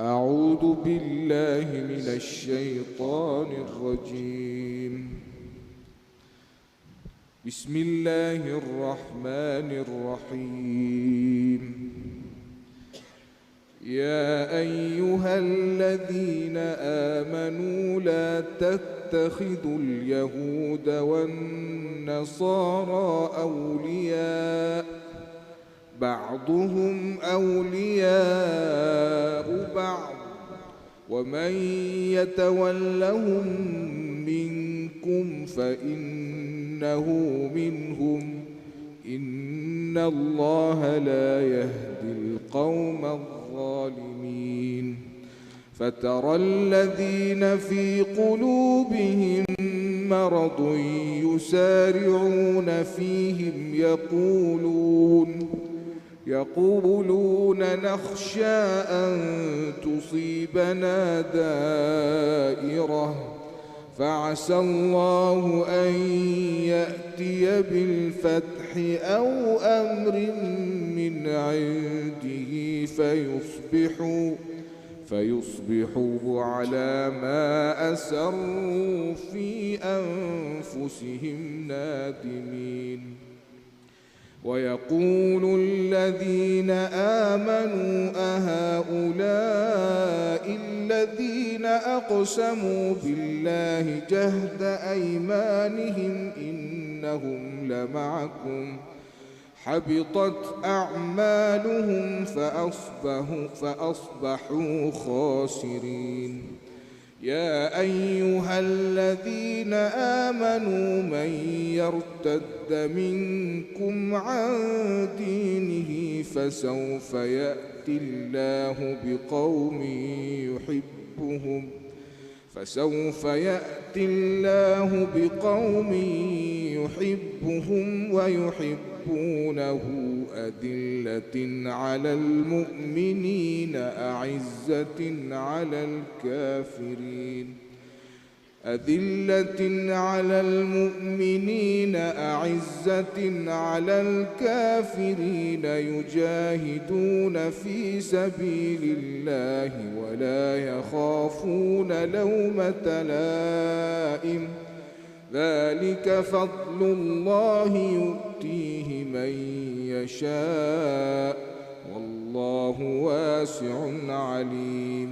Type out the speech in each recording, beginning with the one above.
أعوذ بالله من الشيطان الرجيم. بسم الله الرحمن الرحيم. يا أيها الذين آمنوا لا تتخذوا اليهود والنصارى أولياء بعضهم أولياء بعض ومن يتولهم منكم فإنه منهم إن الله لا يهدي القوم الظالمين. فترى الذين في قلوبهم مرض يسارعون فيهم يقولون نخشى أن تصيبنا دائرة فعسى الله أن يأتي بالفتح أو أمر من عنده فيصبحوا على ما أسروا في أنفسهم نادمين. ويقول الذين آمنوا أهؤلاء الذين أقسموا بالله جهد أيمانهم إنهم لمعكم حبطت أعمالهم فأصبحوا خاسرين. يا أيها الذين آمنوا من يرتد منكم عن دينه فسوف يأتي الله بقوم يحبهم ويحبونه أذلة على المؤمنين أعزة على الكافرين يجاهدون في سبيل الله ولا يخافون لومة لائم ذلك فضل الله يؤتيه من يشاء والله واسع عليم.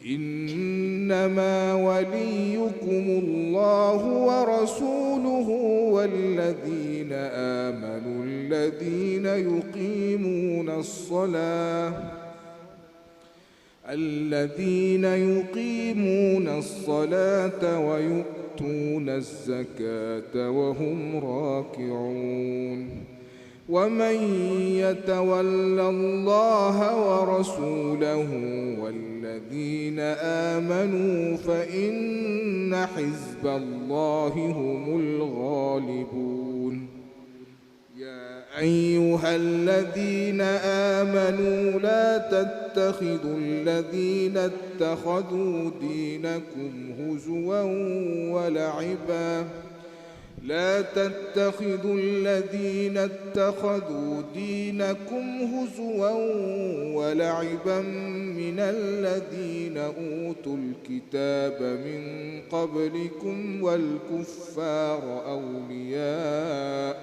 إنما وليكم الله ورسوله والذين آمنوا الذين يقيمون الصلاة ويؤتون الزكاة وهم راكعون. ومن يتول الله ورسوله والذين آمنوا فإن حزب الله هم الغالبون. يا أيها الذين آمنوا لا تتخذوا الذين اتخذوا دينكم هزوا ولعبا من الذين أوتوا الكتاب من قبلكم والكفار أولياء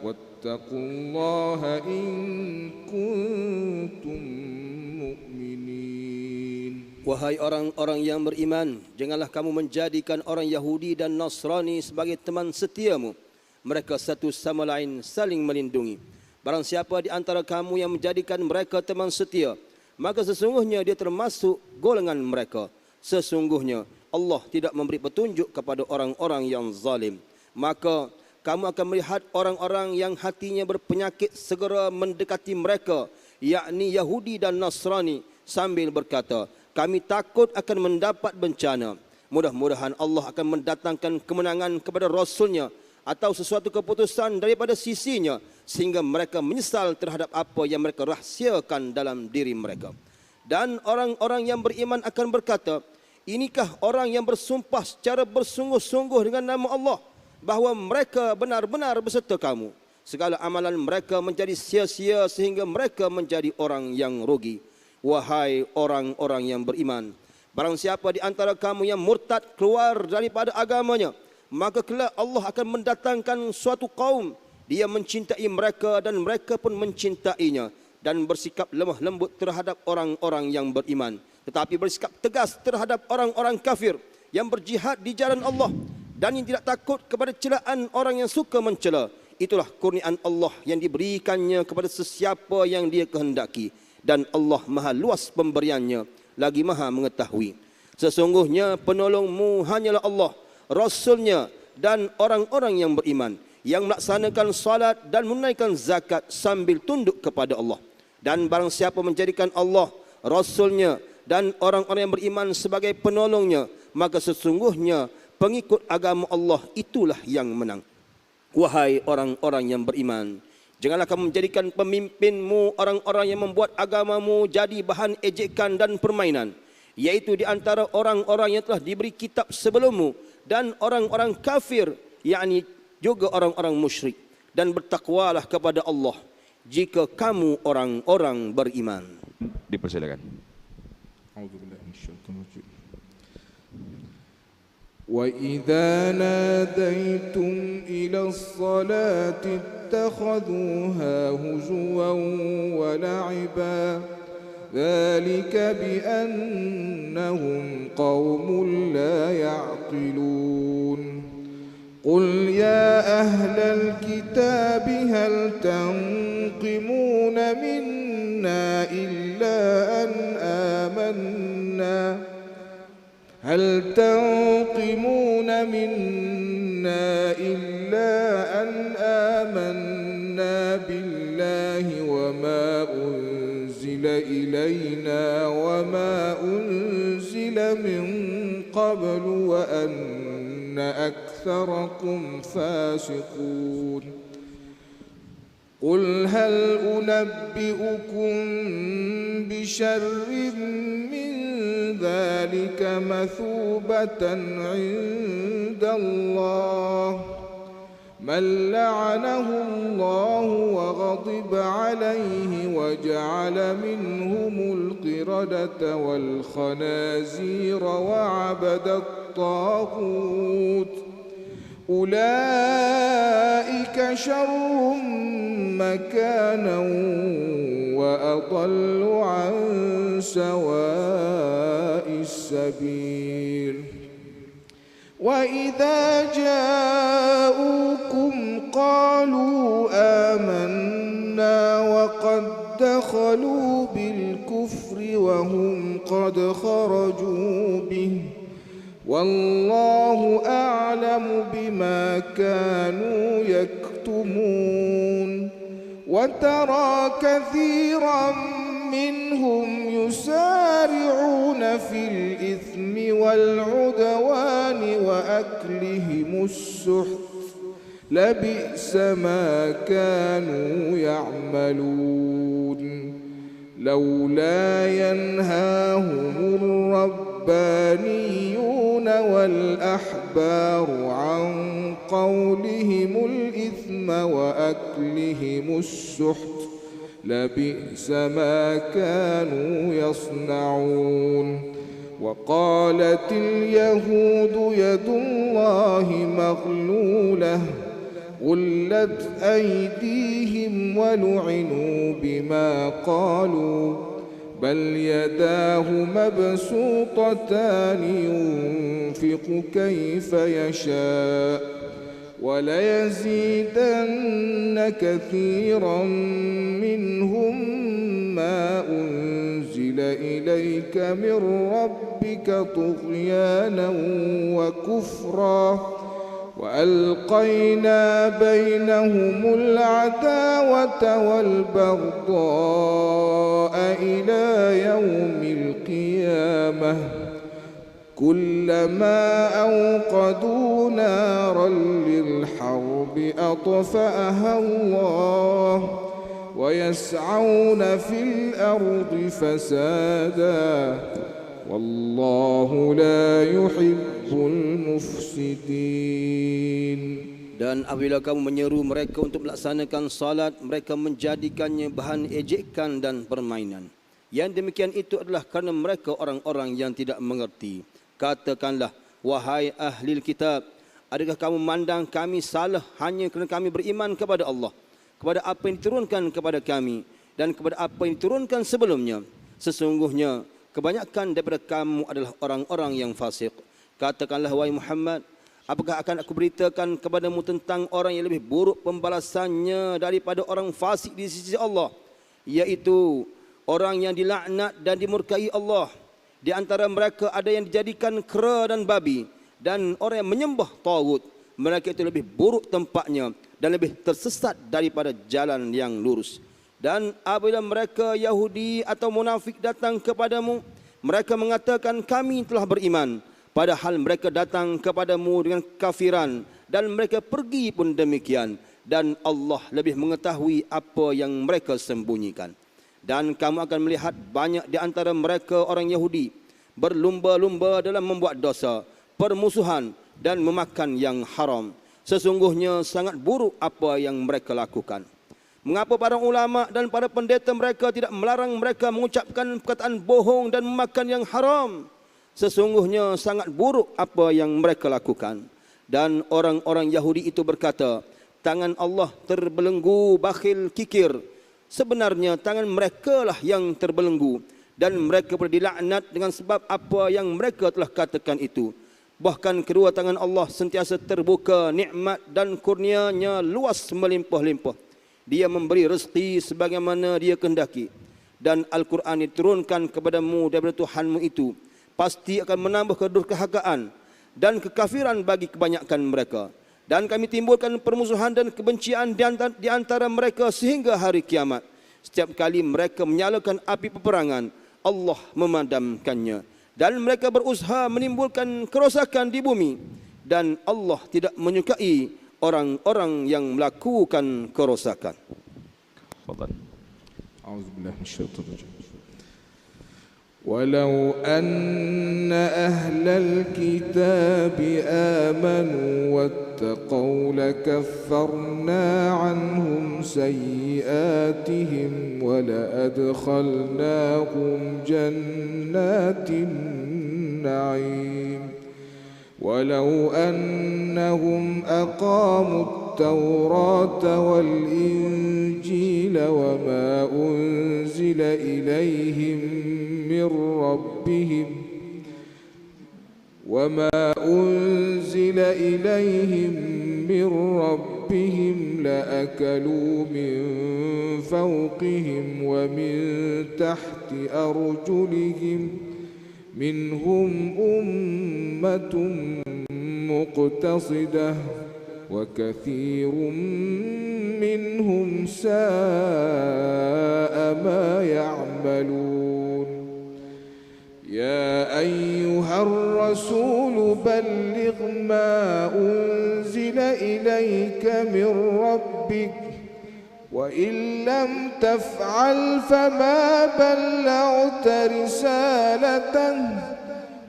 واتقوا الله إن كنتم مؤمنين. Wahai orang-orang yang beriman, janganlah kamu menjadikan orang Yahudi dan Nasrani sebagai teman setiamu. Mereka satu sama lain saling melindungi. Barang siapa di antara kamu yang menjadikan mereka teman setia, maka sesungguhnya dia termasuk golongan mereka. Sesungguhnya Allah tidak memberi petunjuk kepada orang-orang yang zalim. Maka kamu akan melihat orang-orang yang hatinya berpenyakit segera mendekati mereka, yakni Yahudi dan Nasrani, sambil berkata, kami takut akan mendapat bencana. Mudah-mudahan Allah akan mendatangkan kemenangan kepada Rasulnya atau sesuatu keputusan daripada sisinya, sehingga mereka menyesal terhadap apa yang mereka rahsiakan dalam diri mereka. Dan orang-orang yang beriman akan berkata, inikah orang yang bersumpah secara bersungguh-sungguh dengan nama Allah, bahawa mereka benar-benar beserta kamu. Segala amalan mereka menjadi sia-sia sehingga mereka menjadi orang yang rugi. wahai orang-orang yang beriman. Barang siapa di antara kamu yang murtad keluar daripada agamanya, maka kelak Allah akan mendatangkan suatu kaum, dia mencintai mereka dan mereka pun mencintainya, dan bersikap lemah lembut terhadap orang-orang yang beriman, tetapi bersikap tegas terhadap orang-orang kafir yang berjihad di jalan Allah dan yang tidak takut kepada celaan orang yang suka mencela. Itulah kurniaan Allah yang diberikannya kepada sesiapa yang dia kehendaki, dan Allah maha luas pemberiannya, lagi maha mengetahui. Sesungguhnya penolongmu hanyalah Allah, Rasulnya dan orang-orang yang beriman, yang melaksanakan salat dan menunaikan zakat sambil tunduk kepada Allah. Dan barang siapa menjadikan Allah, Rasulnya dan orang-orang yang beriman sebagai penolongnya, maka sesungguhnya pengikut agama Allah itulah yang menang. Wahai orang-orang yang beriman, janganlah kamu menjadikan pemimpinmu orang-orang yang membuat agamamu jadi bahan ejekan dan permainan, yaitu di antara orang-orang yang telah diberi kitab sebelummu dan orang-orang kafir, yakni juga orang-orang musyrik. Dan bertakwalah kepada Allah jika kamu orang-orang beriman. Dipersilakan. وَإِذَا نَادَيْتُمْ إِلَى الصَّلَاةِ اتَّخَذُوهَا هُزُوًا وَلَعِبًا ذَلِكَ بِأَنَّهُمْ قَوْمٌ لَا يَعْقِلُونَ قُلْ يَا أَهْلَ الْكِتَابِ هَلْ تَنقِمُونَ مِنَّا إِلَّا أن آمنا بِاللَّهِ وَمَا أُنزِلَ إِلَيْنَا وَمَا أُنزِلَ مِن قَبْلُ وَأَنَّ أَكْثَرَكُمْ فَاسِقُونَ قُلْ هَلْ أُنَبِّئُكُم بِشَرٍّ مِّن ذَلِكَ مَثُوبَةً عِندَ اللَّهِ مَن لَّعَنَهُ اللَّهُ وَغَضِبَ عَلَيْهِ وَجَعَلَ مِنْهُمُ الْقِرَدَةَ وَالْخَنَازِيرَ وَعَبَدَ الطَّاغُوتَ أُولَئِكَ شَرٌّ مَّكَانًا وَأَضَلُّ عَن سَوَاءِ السَّبِيلِ وَإِذَا جَاءُوكُمْ قَالُوا آمَنَّا وَقَدْ دَخَلُوا بِالْكُفْرِ وَهُمْ قَدْ خَرَجُوا بِهِ وَاللَّهُ أَعْلَمُ بِمَا كَانُوا يَكْتُمُونَ وَتَرَى كَثِيرًا مِّنْهُمْ يُسَارِعُونَ فِي الْإِثْمِ وَالْعُدْوَانِ وَأَكْلِهِمُ السُّحْتَ لَبِئْسَ مَا كَانُوا يَعْمَلُونَ لَوْلَا يَنْهَاهُمُ الرَّبَّانِيُّونَ وَالْأَحْبَارُ عَنْ قَوْلِهِمُ الْإِثْمَ وَأَكْلِهِمُ السُّحْتَ لَبِئْسَ مَا كَانُوا يَصْنَعُونَ وَقَالَتِ الْيَهُودُ يَدُ اللَّهِ مَغْلُولَةٌ غُلَّتْ أَيْدِيهِمْ وَلُعِنُوا بِمَا قَالُوا بَلْ يَدَاهُ مَبْسُوطَتَانِ يُنْفِقُ كَيْفَ يَشَاءُ وَلَيَزِيدَنَّ كَثِيرًا مِّنْهُمْ مَا أُنْزِلَ إِلَيْكَ مِنْ رَبِّكَ طُغْيَانًا وَكُفْرًا وَأَلْقَيْنَا بَيْنَهُمُ الْعَدَاوَةَ وَالْبَغْضَاءَ إِلَى يَوْمِ الْقِيَامَةِ كُلَّمَا أَوْقَدُوا نَارًا لِلْحَرْبِ أَطْفَأَهَا اللَّهُ وَيَسْعَوْنَ فِي الْأَرْضِ فَسَادًا وَاللَّهُ لَا يُحِبُّ الْمُفْسِدِينَ. Dan apabila kamu menyeru mereka untuk melaksanakan salat, mereka menjadikannya bahan ejekan dan permainan. Yang demikian itu adalah kerana mereka orang-orang yang tidak mengerti. Katakanlah, wahai ahli kitab, adakah kamu memandang kami salah hanya kerana kami beriman kepada Allah, kepada apa yang diturunkan kepada kami dan kepada apa yang diturunkan sebelumnya? Sesungguhnya kebanyakan daripada kamu adalah orang-orang yang fasik. Katakanlah, wahai Muhammad, apakah akan aku beritakan kepadamu tentang orang yang lebih buruk pembalasannya daripada orang fasik di sisi Allah, yaitu orang yang dilaknat dan dimurkai Allah. Di antara mereka ada yang dijadikan kera dan babi, dan orang yang menyembah tagut. Mereka itu lebih buruk tempatnya dan lebih tersesat daripada jalan yang lurus. Dan apabila mereka Yahudi atau munafik datang kepadamu, mereka mengatakan kami telah beriman, padahal mereka datang kepadamu dengan kafiran, dan mereka pergi pun demikian. Dan Allah lebih mengetahui apa yang mereka sembunyikan. Dan kamu akan melihat banyak di antara mereka orang Yahudi berlumba-lumba dalam membuat dosa, permusuhan dan memakan yang haram. Sesungguhnya sangat buruk apa yang mereka lakukan. Mengapa para ulama dan para pendeta mereka tidak melarang mereka mengucapkan perkataan bohong dan memakan yang haram? Sesungguhnya sangat buruk apa yang mereka lakukan. Dan orang-orang Yahudi itu berkata, tangan Allah terbelenggu, bakhil, kikir. Sebenarnya tangan mereka lah yang terbelenggu, dan mereka boleh dilaknat dengan sebab apa yang mereka telah katakan itu. Bahkan kedua tangan Allah sentiasa terbuka, nikmat dan kurnianya luas melimpah-limpah. Dia memberi rezeki sebagaimana dia kehendaki. Dan Al-Quran diturunkan kepadamu daripada Tuhanmu itu pasti akan menambah kedurhakaan dan kekafiran bagi kebanyakan mereka. Dan kami timbulkan permusuhan dan kebencian di antara mereka sehingga hari kiamat. Setiap kali mereka menyalakan api peperangan, Allah memadamkannya. Dan mereka berusaha menimbulkan kerosakan di bumi. Dan Allah tidak menyukai orang-orang yang melakukan kerosakan. Fadhal. A'udzubillahi minasyaitonir rajim. ولو أن أهل الكتاب آمنوا واتقوا لكفرنا عنهم سيئاتهم ولأدخلناهم جنات النعيم ولو أنهم أقاموا التوراة والإنجيل وما أنزل إليهم من ربهم لأكلوا من فوقهم ومن تحت أرجلهم منهم أمة مقتصدة وكثير منهم ساء ما يعملون يا أيها الرسول بلغ ما أنزل إليك من ربك وإن لم تفعل فما بلغت رسالته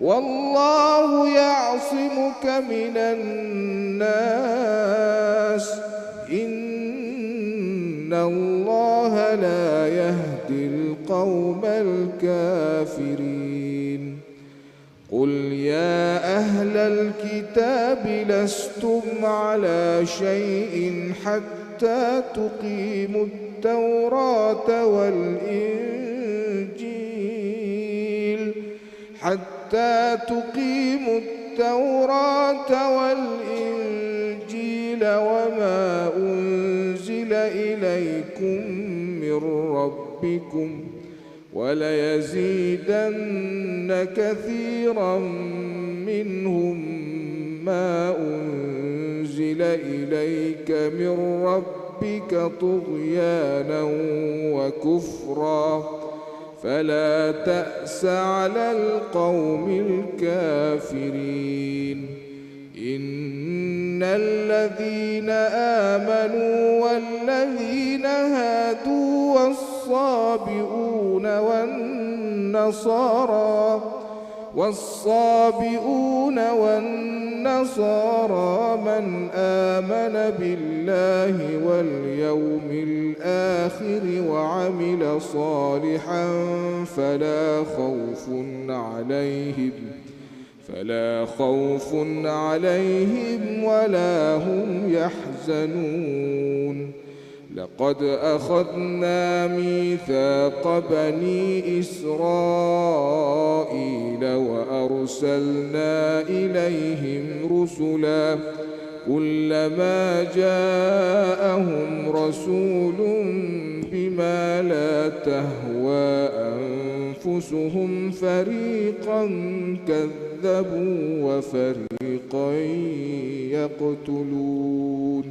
والله يعصمك من الناس إن الله لا يهدي القوم الكافرين قل يا أهل الكتاب لستم على شيء حتى تقيموا التوراة والإنجيل وما أنزل إليكم من ربكم وليزيدن كثيرا منهم ما أنزل إليك من ربك طغيانا وكفرا فلا تأس على القوم الكافرين إن الذين آمنوا والذين هادوا والصابئون والصابئون والنصارى من آمن بالله واليوم الآخر وعمل صالحا فلا خوف عليهم ولا هم يحزنون لقد أخذنا ميثاق بني إسرائيل وأرسلنا إليهم رسلا كلما جاءهم رسول بما لا تهوى أنفسهم فريقا كذبوا وفريقا يقتلون.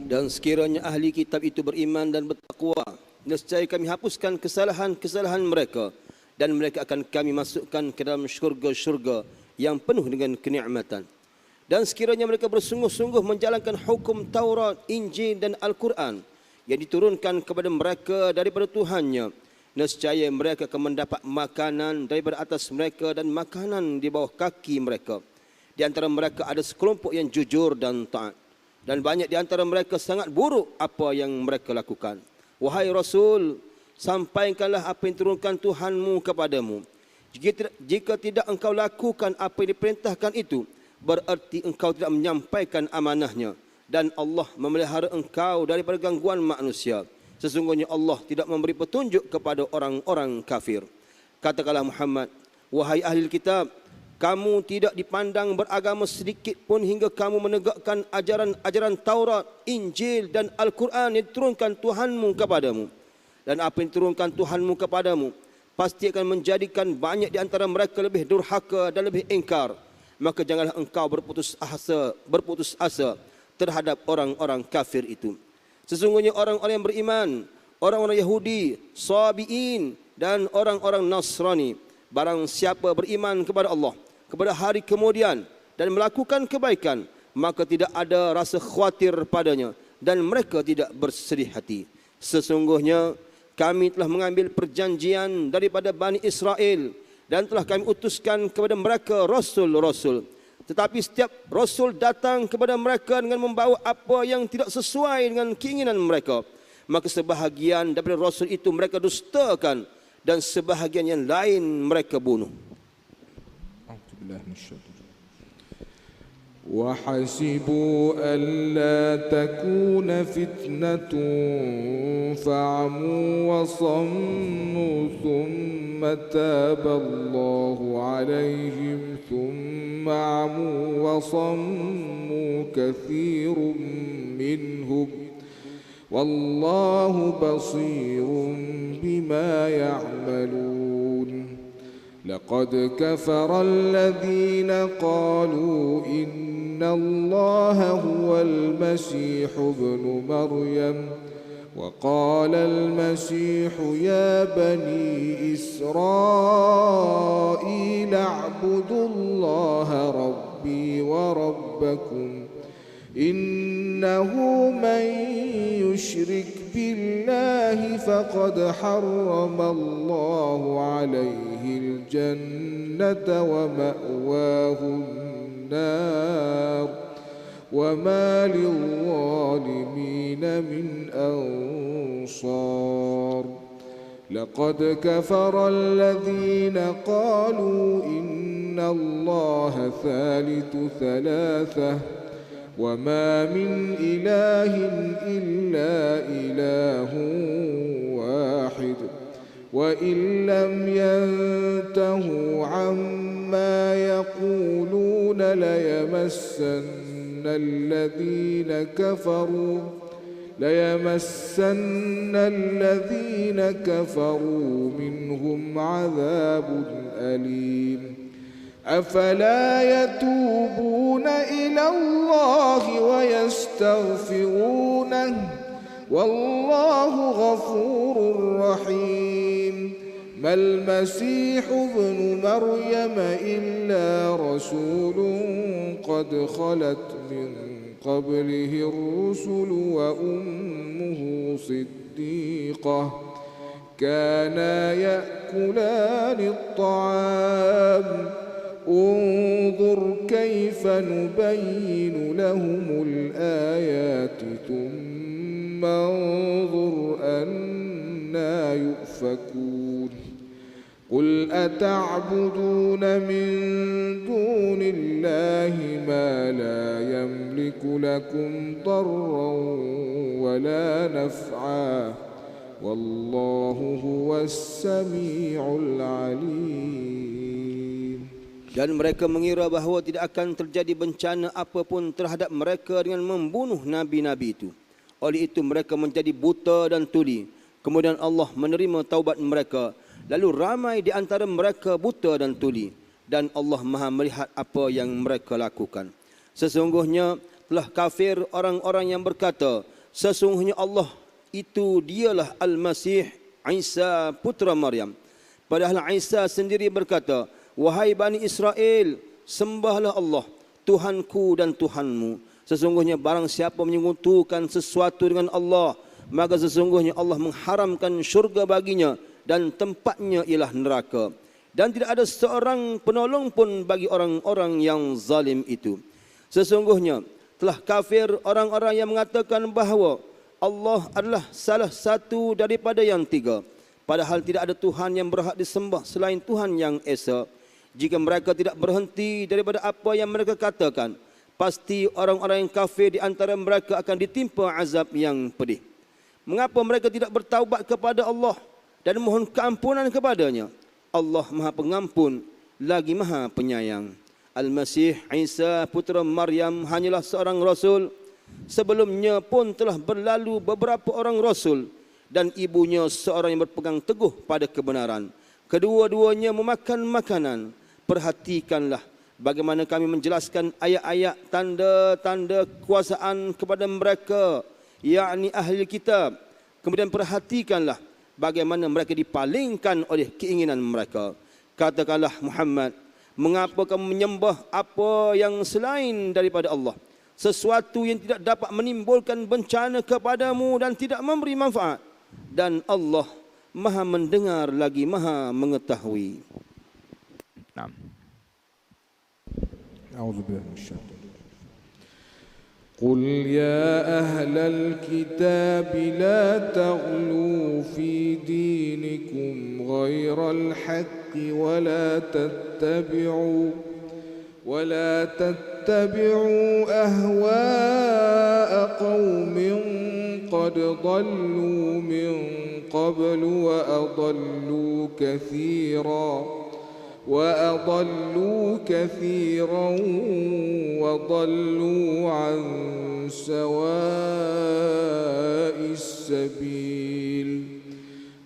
Dan sekiranya ahli kitab itu beriman dan bertakwa, nescaya kami hapuskan kesalahan-kesalahan mereka dan mereka akan kami masukkan ke dalam syurga-syurga yang penuh dengan kenikmatan. Dan sekiranya mereka bersungguh-sungguh menjalankan hukum Taurat, Injil dan Al-Quran yang diturunkan kepada mereka daripada Tuhannya, nescaya mereka akan mendapat makanan daripada atas mereka dan makanan di bawah kaki mereka. Di antara mereka ada sekelompok yang jujur dan taat, dan banyak di antara mereka sangat buruk apa yang mereka lakukan. Wahai Rasul, sampaikanlah apa yang diturunkan Tuhanmu kepadamu. Jika tidak engkau lakukan apa yang diperintahkan itu, berarti engkau tidak menyampaikan amanahnya, dan Allah memelihara engkau daripada gangguan manusia. Sesungguhnya Allah tidak memberi petunjuk kepada orang-orang kafir. Katakanlah Muhammad, wahai ahli kitab, kamu tidak dipandang beragama sedikit pun hingga kamu menegakkan ajaran-ajaran Taurat, Injil dan Al-Quran yang diturunkan Tuhanmu kepadamu. Dan apa yang diturunkan Tuhanmu kepadamu pasti akan menjadikan banyak di antara mereka lebih durhaka dan lebih ingkar. Maka janganlah engkau berputus asa terhadap orang-orang kafir itu. Sesungguhnya orang-orang yang beriman, orang-orang Yahudi, Sabi'in dan orang-orang Nasrani, barang siapa beriman kepada Allah, kepada hari kemudian dan melakukan kebaikan, maka tidak ada rasa khawatir padanya dan mereka tidak bersedih hati. Sesungguhnya kami telah mengambil perjanjian daripada Bani Israel dan telah kami utuskan kepada mereka rasul-rasul. Tetapi setiap rasul datang kepada mereka dengan membawa apa yang tidak sesuai dengan keinginan mereka. Maka sebahagian daripada rasul itu mereka dustakan dan sebahagian yang lain mereka bunuh. وحسبوا ألا تكون فتنة فعموا وصموا ثم تاب الله عليهم ثم عموا وصموا كثير منهم والله بصير بما يعملون لقد كفر الذين قالوا إن الله هو المسيح ابن مريم وقال المسيح يا بني إسرائيل اعبدوا الله ربي وربكم إنه من يشرك بالله فقد حرم الله عليه الجنة ومأواه النار وما للظالمين من أنصار لقد كفر الذين قالوا إن الله ثالث ثلاثة وما من إله إلا إله واحد وإن لم ينتهوا عما يقولون ليمسن الذين كفروا منهم عذاب أليم أفلا يتوبون إلى الله ويستغفرونه والله غفور رحيم ما المسيح ابن مريم إلا رسول قد خلت من قبله الرسل وأمه صديقة كانا يأكلان الطعام انظر كيف نبين لهم الآيات ثم انظر أنى يؤفكون قل أتعبدون من دون الله ما لا يملك لكم ضرا ولا نفعا والله هو السميع العليم. Dan mereka mengira bahawa tidak akan terjadi bencana apapun terhadap mereka dengan membunuh nabi-nabi itu. Oleh itu mereka menjadi buta dan tuli. Kemudian Allah menerima taubat mereka. Lalu ramai di antara mereka buta dan tuli. Dan Allah Maha melihat apa yang mereka lakukan. Sesungguhnya telah kafir orang-orang yang berkata, sesungguhnya Allah itu dialah Al-Masih Isa putra Maryam. Padahal Isa sendiri berkata, wahai Bani Israel, sembahlah Allah, Tuhanku dan Tuhanmu. Sesungguhnya barang siapa menyekutukan sesuatu dengan Allah, maka sesungguhnya Allah mengharamkan syurga baginya dan tempatnya ialah neraka. Dan tidak ada seorang penolong pun bagi orang-orang yang zalim itu. Sesungguhnya telah kafir orang-orang yang mengatakan bahawa Allah adalah salah satu daripada yang tiga. Padahal tidak ada Tuhan yang berhak disembah selain Tuhan yang Esa. Jika mereka tidak berhenti daripada apa yang mereka katakan, pasti orang-orang yang kafir di antara mereka akan ditimpa azab yang pedih. Mengapa mereka tidak bertaubat kepada Allah dan mohon keampunan kepadanya? Allah Maha Pengampun lagi Maha Penyayang. Al-Masih Isa putra Maryam hanyalah seorang rasul. Sebelumnya pun telah berlalu beberapa orang rasul dan ibunya seorang yang berpegang teguh pada kebenaran. Kedua-duanya memakan makanan. Perhatikanlah bagaimana kami menjelaskan ayat-ayat tanda-tanda kekuasaan kepada mereka, yakni ahli kitab. Kemudian perhatikanlah bagaimana mereka dipalingkan oleh keinginan mereka. Katakanlah Muhammad, mengapa kamu menyembah apa yang selain daripada Allah? Sesuatu yang tidak dapat menimbulkan bencana kepadamu dan tidak memberi manfaat. Dan Allah Maha mendengar lagi Maha mengetahui. Naam. أعوذ بالله من الشيطان. قل يا أهل الكتاب لا تغلوا في دينكم غير الحق ولا تتبعوا أهواء قوم قد ضلوا من قبل وأضلوا كثيرا وضلوا عن سواء السبيل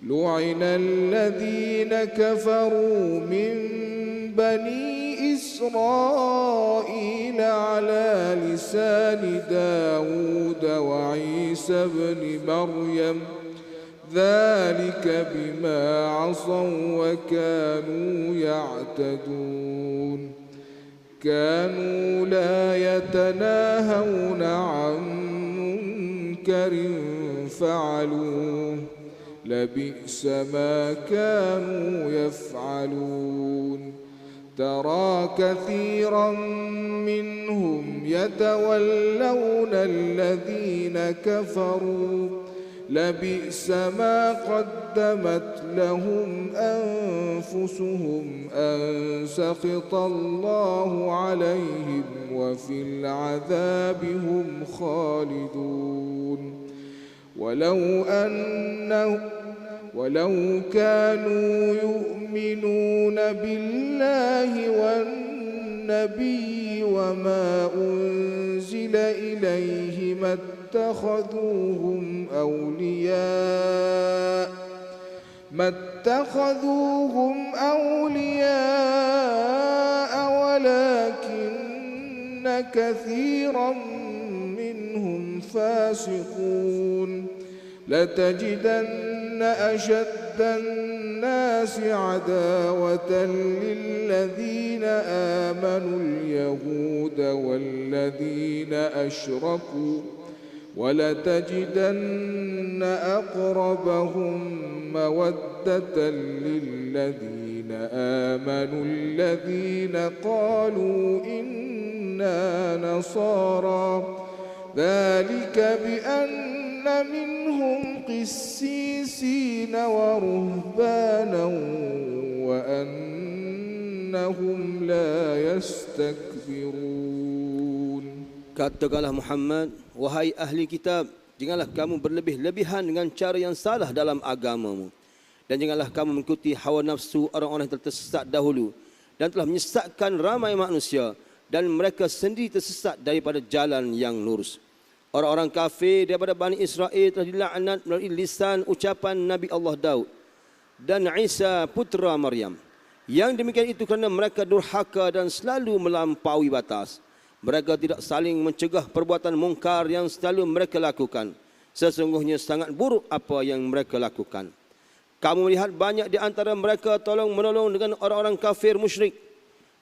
لعن الذين كفروا من بني إسرائيل على لسان داود وعيسى بن مريم ذلك بما عصوا وكانوا يعتدون كانوا لا يتناهون عن منكر فعلوه لبئس ما كانوا يفعلون ترى كثيرا منهم يتولون الذين كفروا لبئس ما قدمت لهم أنفسهم أن سخط الله عليهم وفي العذاب هم خالدون ولو كانوا يؤمنون بالله والنبي وما أنزل إليه ما اتخذوهم أولياء ولكن كثيرا منهم فاسقون لتجدن أشد الناس عداوة للذين آمنوا اليهود والذين أشركوا ولتجدن أقربهم مودة للذين آمنوا الذين قالوا إنا نصارى ذلك بأن منهم قسيسين ورهبانا وأنهم لا يستكبرون. Katakanlah Muhammad, wahai ahli kitab, janganlah kamu berlebih-lebihan dengan cara yang salah dalam agamamu. Dan janganlah kamu mengikuti hawa nafsu orang-orang yang tersesat dahulu dan telah menyesatkan ramai manusia dan mereka sendiri tersesat daripada jalan yang lurus. Orang-orang kafir daripada Bani Israel telah dilaknat melalui lisan ucapan Nabi Allah Daud dan Isa putra Maryam. Yang demikian itu kerana mereka durhaka dan selalu melampaui batas. Mereka tidak saling mencegah perbuatan mungkar yang selalu mereka lakukan. Sesungguhnya sangat buruk apa yang mereka lakukan. Kamu melihat banyak di antara mereka tolong-menolong dengan orang-orang kafir musyrik.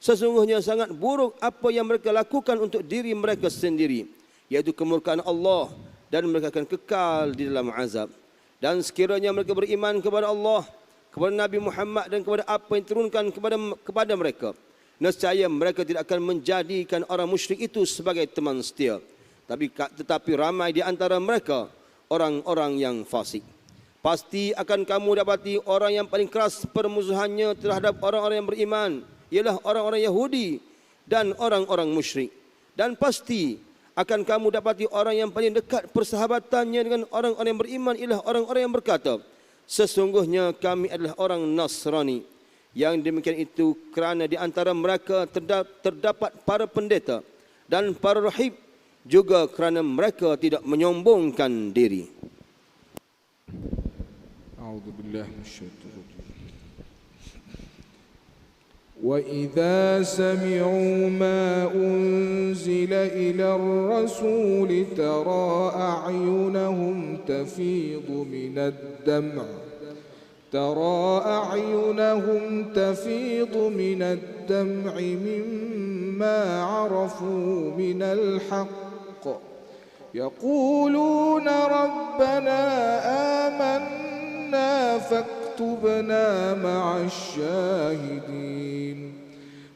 Sesungguhnya sangat buruk apa yang mereka lakukan untuk diri mereka sendiri, yaitu kemurkaan Allah, dan mereka akan kekal di dalam azab. Dan sekiranya mereka beriman kepada Allah, kepada Nabi Muhammad dan kepada apa yang diturunkan kepada mereka, nescaya mereka tidak akan menjadikan orang musyrik itu sebagai teman setia. Tetapi ramai di antara mereka orang-orang yang fasik. Pasti akan kamu dapati orang yang paling keras permusuhannya terhadap orang-orang yang beriman ialah orang-orang Yahudi dan orang-orang musyrik. Dan pasti akan kamu dapati orang yang paling dekat persahabatannya dengan orang-orang yang beriman ialah orang-orang yang berkata, sesungguhnya kami adalah orang Nasrani. Yang demikian itu kerana di antara mereka terdapat para pendeta dan para rahib, juga kerana mereka tidak menyombongkan diri. A'udzubillahi minasyaitonir rajim. وَإِذَا سَمِعُوا مَا أُنْزِلَ إِلَى الرَّسُولِ تَرَى أَعْيُنَهُمْ تفيض من الدمع مما عرفوا من الحق يقولون ربنا آمنا فاكتبنا مع الشاهدين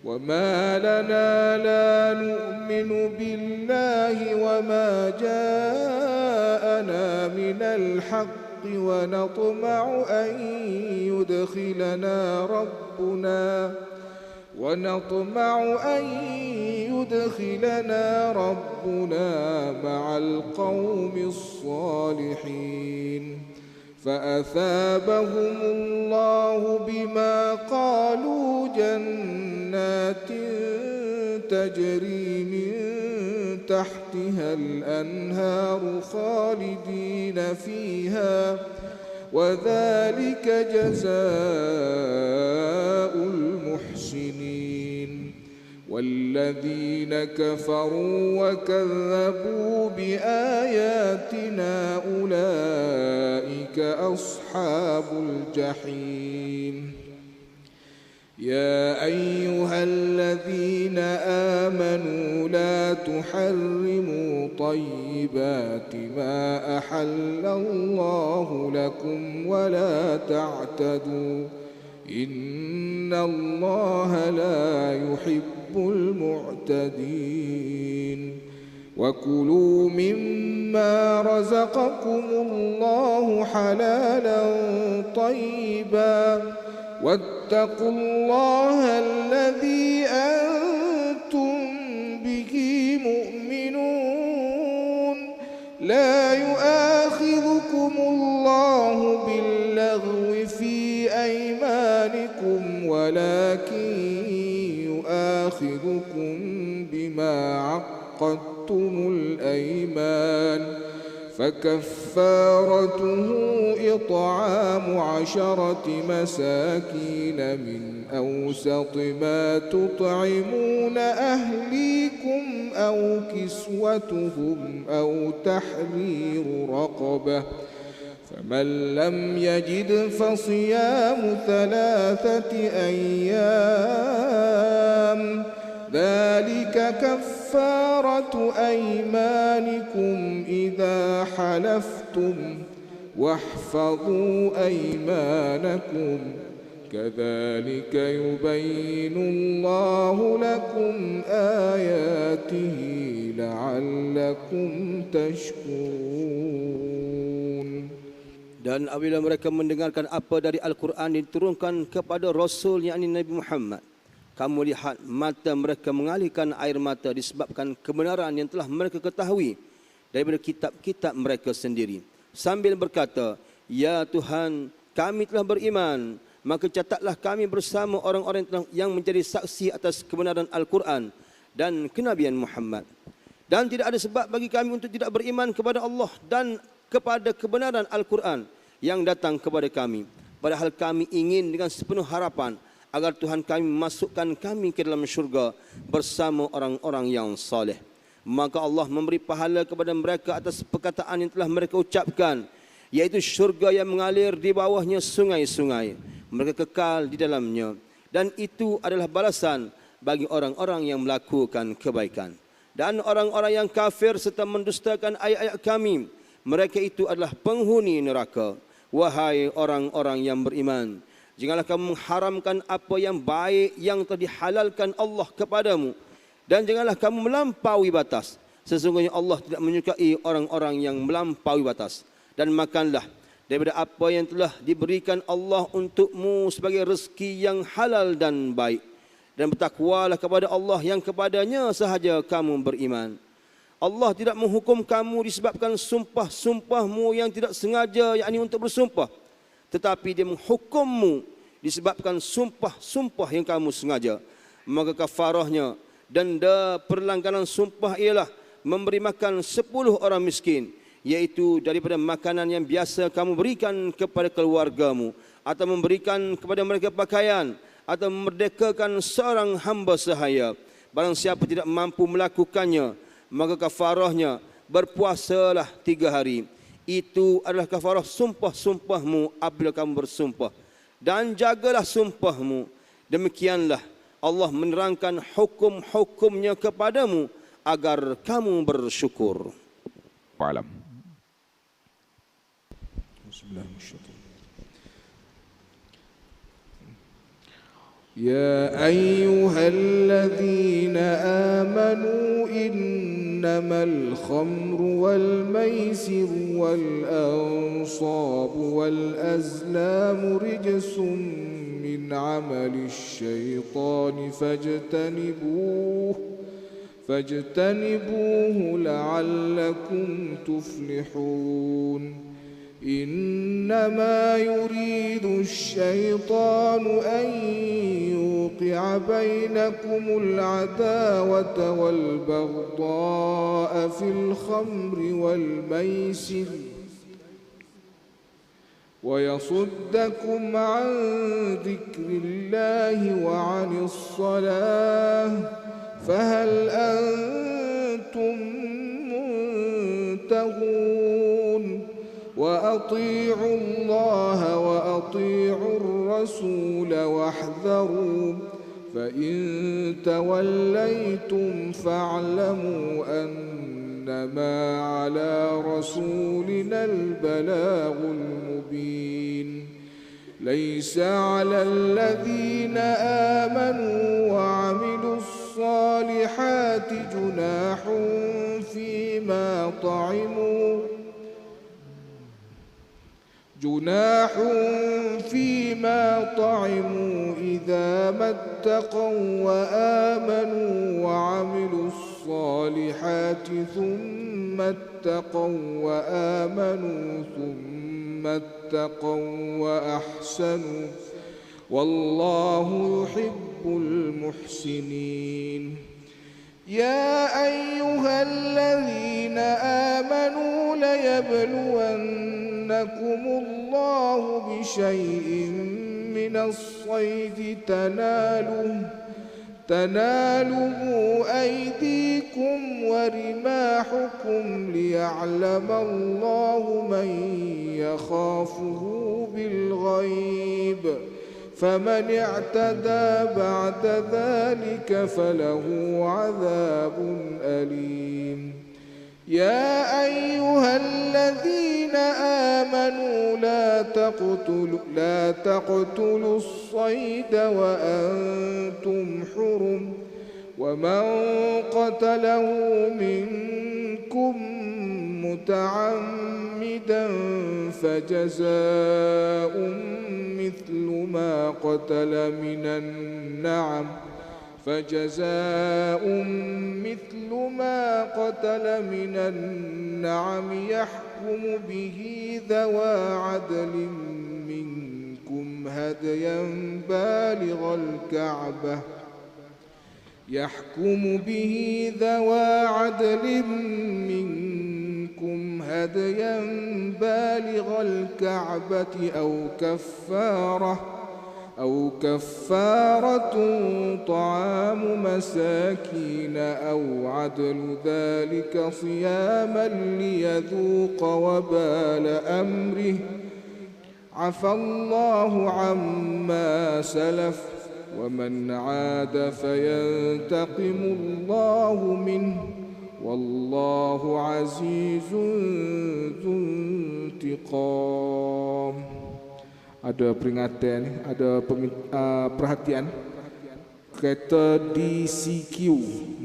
وما لنا لا نؤمن بالله وما جاءنا من الحق ونطمع أن يدخلنا ربنا مع القوم الصالحين فأثابهم الله بما قالوا جنات تجري من تحتها الأنهار خالدين فيها وذلك جزاء المحسنين والذين كفروا وكذبوا بآياتنا أولئك أصحاب الجحيم يا أيها الذين آمنوا لا تحرموا طيبات ما أحل الله لكم ولا تعتدوا إن الله لا يحب المعتدين وكلوا مما رزقكم الله حلالا طيبا واتقوا الله الذي أنتم به مؤمنون لا يؤاخذكم الله باللغو في أيمانكم ولكن يؤاخذكم بما عقدتم الأيمان فكفارته إطعام 10 مساكين من أوسط ما تطعمون أهليكم أو كسوتهم أو تحرير رقبة فمن لم يجد فصيام 3 أيام ذلك كفارة كفارة أيمانكم إذا حلفتم واحفظوا أيمانكم كذلك يبين الله لكم آياته لعلكم تشكرون. Dan apabila mereka mendengarkan apa dari Al-Quran diturunkan kepada Rasul yakni Nabi Muhammad, kamu lihat mata mereka mengalirkan air mata disebabkan kebenaran yang telah mereka ketahui daripada kitab-kitab mereka sendiri, sambil berkata, "Ya Tuhan, kami telah beriman, maka catatlah kami bersama orang-orang yang menjadi saksi atas kebenaran Al-Quran dan kenabian Muhammad. Dan tidak ada sebab bagi kami untuk tidak beriman kepada Allah dan kepada kebenaran Al-Quran yang datang kepada kami. Padahal kami ingin dengan sepenuh harapan agar Tuhan kami memasukkan kami ke dalam syurga bersama orang-orang yang saleh. Maka Allah memberi pahala kepada mereka atas perkataan yang telah mereka ucapkan, yaitu syurga yang mengalir di bawahnya sungai-sungai. Mereka kekal di dalamnya. Dan itu adalah balasan bagi orang-orang yang melakukan kebaikan. Dan orang-orang yang kafir serta mendustakan ayat-ayat kami, mereka itu adalah penghuni neraka. Wahai orang-orang yang beriman, janganlah kamu mengharamkan apa yang baik yang telah dihalalkan Allah kepadamu, dan janganlah kamu melampaui batas. Sesungguhnya Allah tidak menyukai orang-orang yang melampaui batas. Dan makanlah daripada apa yang telah diberikan Allah untukmu sebagai rezeki yang halal dan baik. Dan bertakwalah kepada Allah yang kepadanya sahaja kamu beriman. Allah tidak menghukum kamu disebabkan sumpah-sumpahmu yang tidak sengaja, yakni untuk bersumpah. Tetapi dia menghukummu disebabkan sumpah-sumpah yang kamu sengaja. Maka kafarahnya denda perlanggaran sumpah ialah memberi makan 10 orang miskin, yaitu daripada makanan yang biasa kamu berikan kepada keluargamu, atau memberikan kepada mereka pakaian, atau memerdekakan seorang hamba sahaya. Barang siapa tidak mampu melakukannya, maka kafarahnya berpuasalah 3 hari. Itu adalah kafarah sumpah-sumpahmu apabila kamu bersumpah. Dan jagalah sumpahmu. Demikianlah Allah menerangkan hukum-hukumnya kepadamu agar kamu bersyukur. Wa'alam. يا أيها الذين آمنوا إنما الخمر والميسر والأنصاب والأزلام رجس من عمل الشيطان فاجتنبوه لعلكم تفلحون إنما يريد الشيطان أن يوقع بينكم العداوة والبغضاء في الخمر والميسر ويصدكم عن ذكر الله وعن الصلاة فهل أنتم منتهون وأطيعوا الله وأطيعوا الرسول واحذروا فإن توليتم فاعلموا أنما على رسولنا البلاغ المبين ليس على الذين آمنوا وعملوا الصالحات جناح فيما طعموا إذا ما اتقوا وآمنوا وعملوا الصالحات ثم اتقوا وآمنوا ثم اتقوا وأحسنوا والله يحب المحسنين يا أيها الذين آمنوا ليبلونكم الله بشيء من الصيد تناله أيديكم ورماحكم ليعلم الله من يخافه بالغيب فمن اعتدى بعد ذلك فله عذاب أليم يا أيها الذين آمنوا لا تقتلوا الصيد وأنتم حرم ومن قتله منكم متعمدا فجزاء مثل ما قتل من النعم يحكم به ذوى عدل منكم هديا بالغ الكعبة أو كفارة طعام مساكين أو عدل ذلك صياما ليذوق وبال أمره عفى الله عما سلف ومن عاد فينتقم الله منه والله عزيز ذو انتقام. Ada peringatan, ada perhatian. Kereta DCQ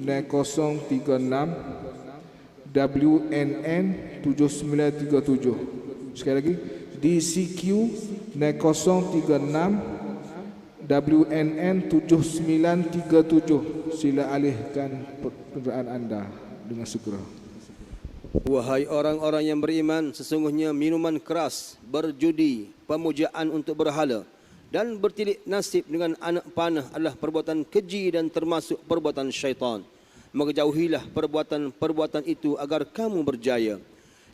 036 WNN 7937. Sekali lagi, DCQ 036 WNN 7937. Sila alihkan kenderaan anda dengan segera. Wahai orang-orang yang beriman, sesungguhnya minuman keras, berjudi, pemujaan untuk berhala dan bertilik nasib dengan anak panah adalah perbuatan keji dan termasuk perbuatan syaitan. Maka jauhilah perbuatan-perbuatan itu agar kamu berjaya.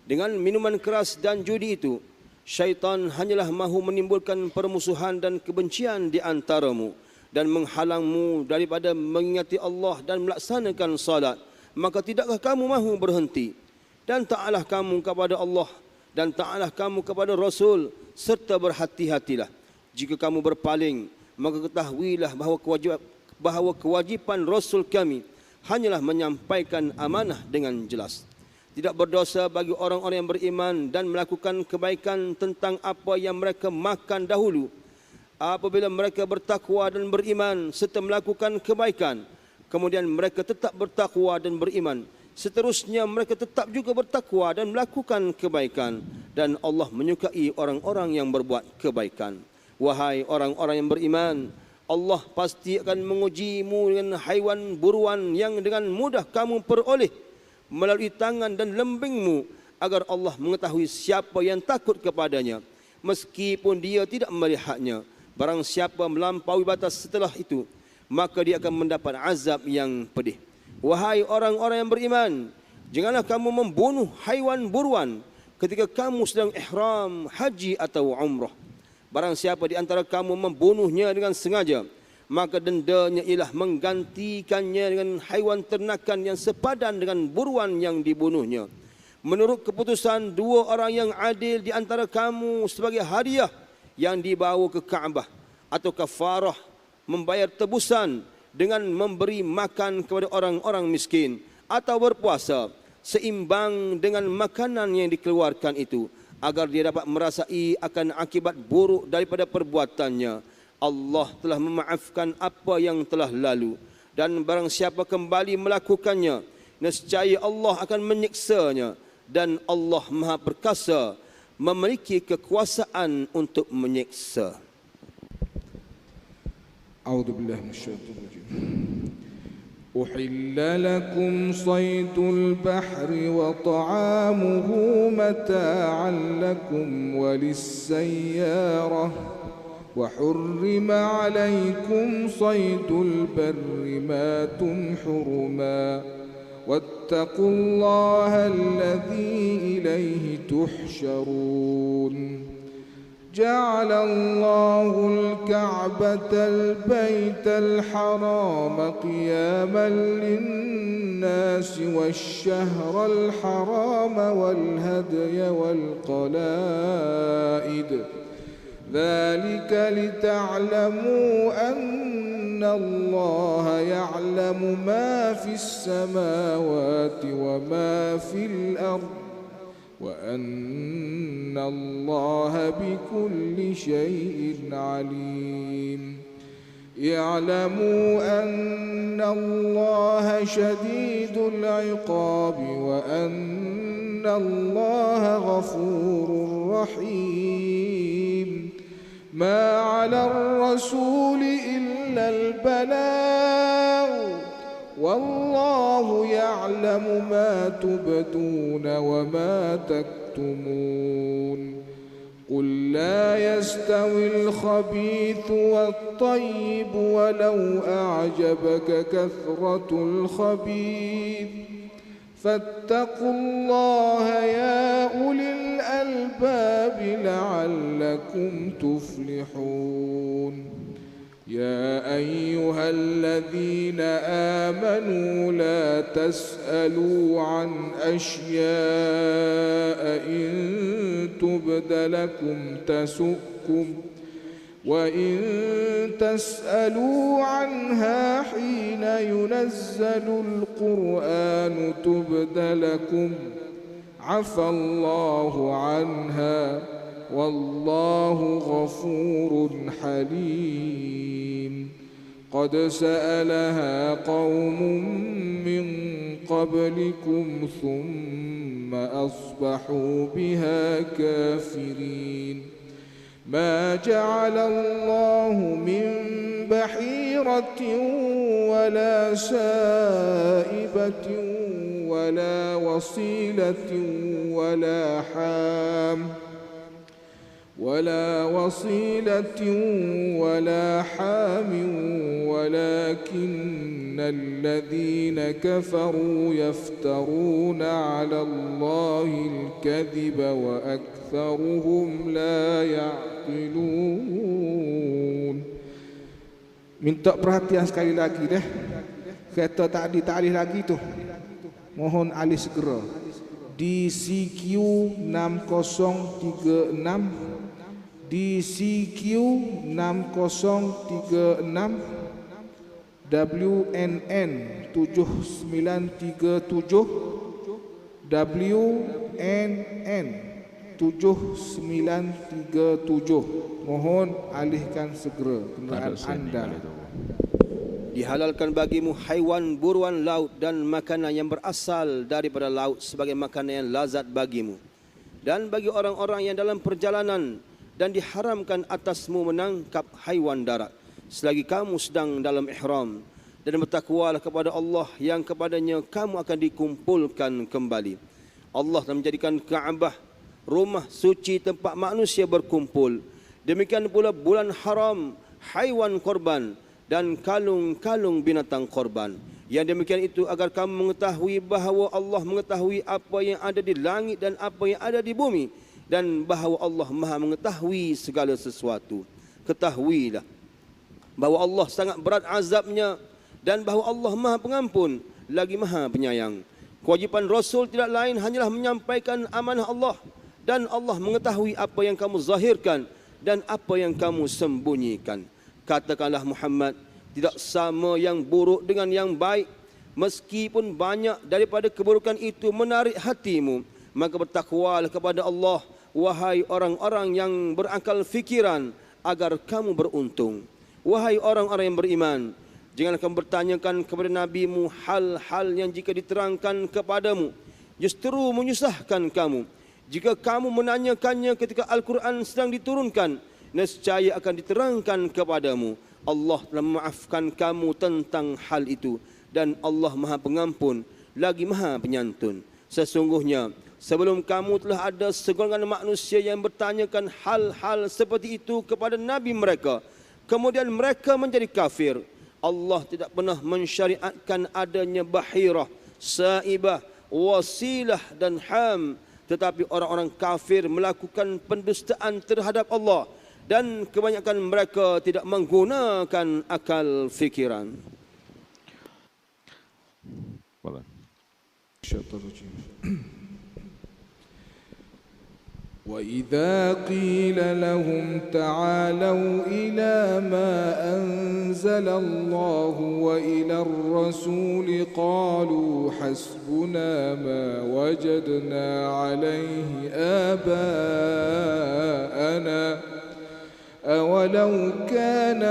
Dengan minuman keras dan judi itu, syaitan hanyalah mahu menimbulkan permusuhan dan kebencian di antaramu dan menghalangmu daripada mengingati Allah dan melaksanakan salat. Maka tidakkah kamu mahu berhenti? Dan taatlah kamu kepada Allah dan taatlah kamu kepada Rasul serta berhati-hatilah. Jika kamu berpaling, maka ketahuilah bahawa kewajipan Rasul kami hanyalah menyampaikan amanah dengan jelas. Tidak berdosa bagi orang-orang yang beriman dan melakukan kebaikan tentang apa yang mereka makan dahulu. Apabila mereka bertakwa dan beriman serta melakukan kebaikan, kemudian mereka tetap bertakwa dan beriman, seterusnya mereka tetap juga bertakwa dan melakukan kebaikan, dan Allah menyukai orang-orang yang berbuat kebaikan. Wahai orang-orang yang beriman, Allah pasti akan mengujimu dengan haiwan buruan yang dengan mudah kamu peroleh melalui tangan dan lembingmu, agar Allah mengetahui siapa yang takut kepadanya meskipun dia tidak melihatnya. Barang siapa melampaui batas setelah itu, maka dia akan mendapat azab yang pedih. Wahai orang-orang yang beriman, janganlah kamu membunuh haiwan buruan ketika kamu sedang ihram haji atau umrah. Barang siapa di antara kamu membunuhnya dengan sengaja, maka dendanya ialah menggantikannya dengan haiwan ternakan yang sepadan dengan buruan yang dibunuhnya. Menurut keputusan dua orang yang adil di antara kamu sebagai hadiah yang dibawa ke Kaabah, atau kafarah membayar tebusan dengan memberi makan kepada orang-orang miskin atau berpuasa seimbang dengan makanan yang dikeluarkan itu, agar dia dapat merasai akan akibat buruk daripada perbuatannya. Allah telah memaafkan apa yang telah lalu, dan barang siapa kembali melakukannya, nescaya Allah akan menyiksanya, dan Allah Maha Perkasa, memiliki kekuasaan untuk menyiksa. أعوذ بالله من الشيطان الرجيم. أحل لكم صيد البحر وطعامه متاعا لكم وللسيارة وحرم عليكم صيد البر ما حرما واتقوا الله الذي إليه تحشرون. جعل الله الكعبة البيت الحرام قياما للناس والشهر الحرام والهدي والقلائد ذلك لتعلموا أن الله يعلم ما في السماوات وما في الأرض وأن الله بكل شيء عليم اعلموا أن الله شديد العقاب وأن الله غفور رحيم ما على الرسول إلا البلاغ والله يعلم ما تبدون وما تكتمون قل لا يستوي الخبيث والطيب ولو أعجبك كثرة الخبيث فاتقوا الله يا أولي الألباب لعلكم تفلحون يا أيها الذين آمنوا لا تسألوا عن أشياء إن تبد لكم تسؤكم وإن تسألوا عنها حين ينزل القرآن تبد لكم عفى الله عنها والله غفور حليم قد سألها قوم من قبلكم ثم أصبحوا بها كافرين ما جعل الله من بحيرة ولا سائبة ولا وصيلة ولا حام ولكن الذين كفروا يفترون على الله الكذب وأكثرهم لا يعقلون. Minta perhatian sekali lagi deh. Kata tak ditarikh lagi tu. Mohon alih segera. DCQ 6036 DCQ 6036 WNN 7937 WNN 7937. Mohon alihkan segera kenderaan anda. Dihalalkan bagimu haiwan buruan laut dan makanan yang berasal daripada laut sebagai makanan yang lazat bagimu. Dan bagi orang-orang yang dalam perjalanan, dan diharamkan atasmu menangkap haiwan darat selagi kamu sedang dalam ihram, dan bertakwalah kepada Allah yang kepadanya kamu akan dikumpulkan kembali. Allah telah menjadikan Kaabah rumah suci tempat manusia berkumpul. Demikian pula bulan haram, haiwan korban dan kalung-kalung binatang korban. Yang demikian itu agar kamu mengetahui bahawa Allah mengetahui apa yang ada di langit dan apa yang ada di bumi, dan bahawa Allah Maha mengetahui segala sesuatu. Ketahuilah bahawa Allah sangat berat azabnya, dan bahawa Allah Maha Pengampun lagi Maha Penyayang. Kewajipan Rasul tidak lain hanyalah menyampaikan amanah Allah, dan Allah mengetahui apa yang kamu zahirkan dan apa yang kamu sembunyikan. Katakanlah Muhammad, tidak sama yang buruk dengan yang baik. Meskipun banyak daripada keburukan itu menarik hatimu, maka bertakwalah kepada Allah, wahai orang-orang yang berakal fikiran, agar kamu beruntung. Wahai orang-orang yang beriman, janganlah kamu bertanyakan kepada nabimu hal-hal yang jika diterangkan kepadamu justru menyusahkan kamu. Jika kamu menanyakannya ketika Al-Quran sedang diturunkan, nescaya akan diterangkan kepadamu. Allah telah memaafkan kamu tentang hal itu, dan Allah Maha Pengampun lagi Maha Penyantun. Sesungguhnya sebelum kamu telah ada segolongan manusia yang bertanyakan hal-hal seperti itu kepada nabi mereka, kemudian mereka menjadi kafir. Allah tidak pernah mensyariatkan adanya bahirah, saibah, wasilah dan ham, tetapi orang-orang kafir melakukan pendustaan terhadap Allah, dan kebanyakan mereka tidak menggunakan akal fikiran. وإذا قيل لهم تعالوا إلى ما أنزل الله وإلى الرسول قالوا حسبنا ما وجدنا عليه آباءنا أولو كان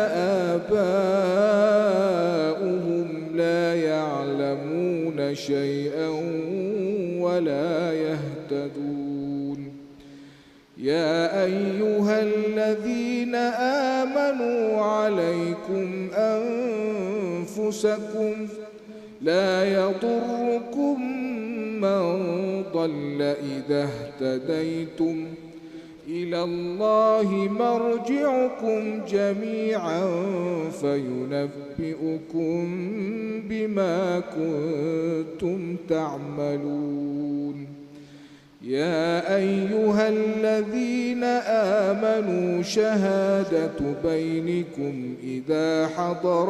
آباؤهم لا يعلمون شيئا ولا يهتدون يا أيها الذين آمنوا عليكم أنفسكم لا يضركم من ضل إذا اهتديتم إلى الله مرجعكم جميعا فينبئكم بما كنتم تعملون يا أيها الذين آمنوا شهادة بينكم إذا حضر